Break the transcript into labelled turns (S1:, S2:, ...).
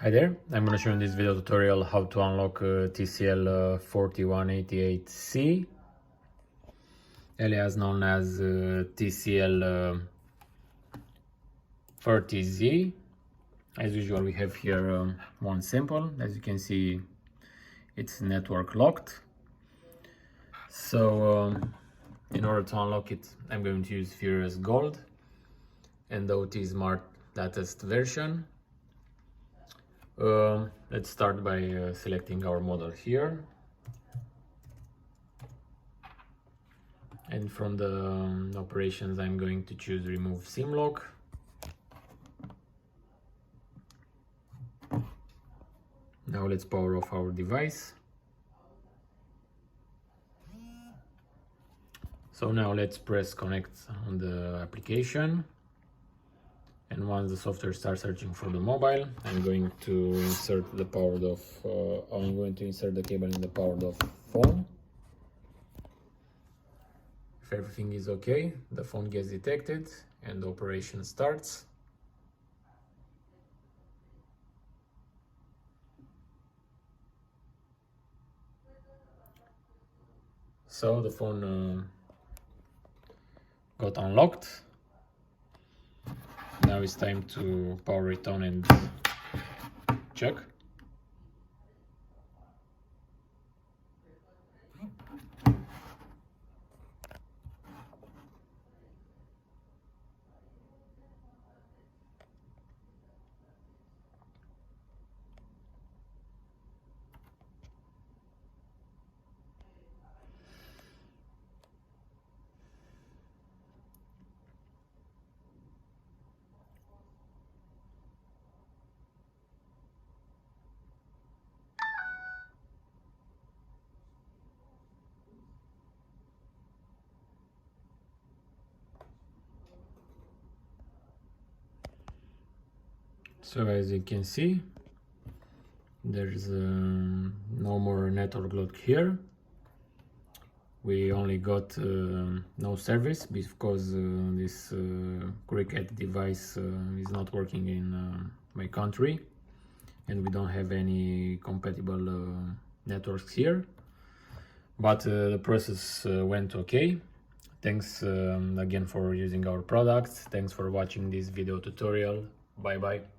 S1: Hi there, I'm going to show you in this video tutorial how to unlock Tcl 4188C, alias known as Tcl 30Z. As usual, we have here one sample. As you can see, it's network locked. So in order to unlock it, I'm going to use FURIOUSGOLD and the OT Smart latest version. Let's start by selecting our model here, and from the operations I'm going to choose remove SIM lock. Now let's power off our device. So now let's press connect on the application. And once the software starts searching for the mobile, I'm going to insert the powered off. I'm going to insert the cable in the powered off phone. If everything is okay, the phone gets detected and the operation starts. So the phone got unlocked. Now it's time to power it on and check. So as you can see, there's no more network lock here. We only got no service because this cricket device is not working in my country, and we don't have any compatible networks here. But the process went okay. Thanks again for using our products. Thanks for watching this video tutorial. Bye bye.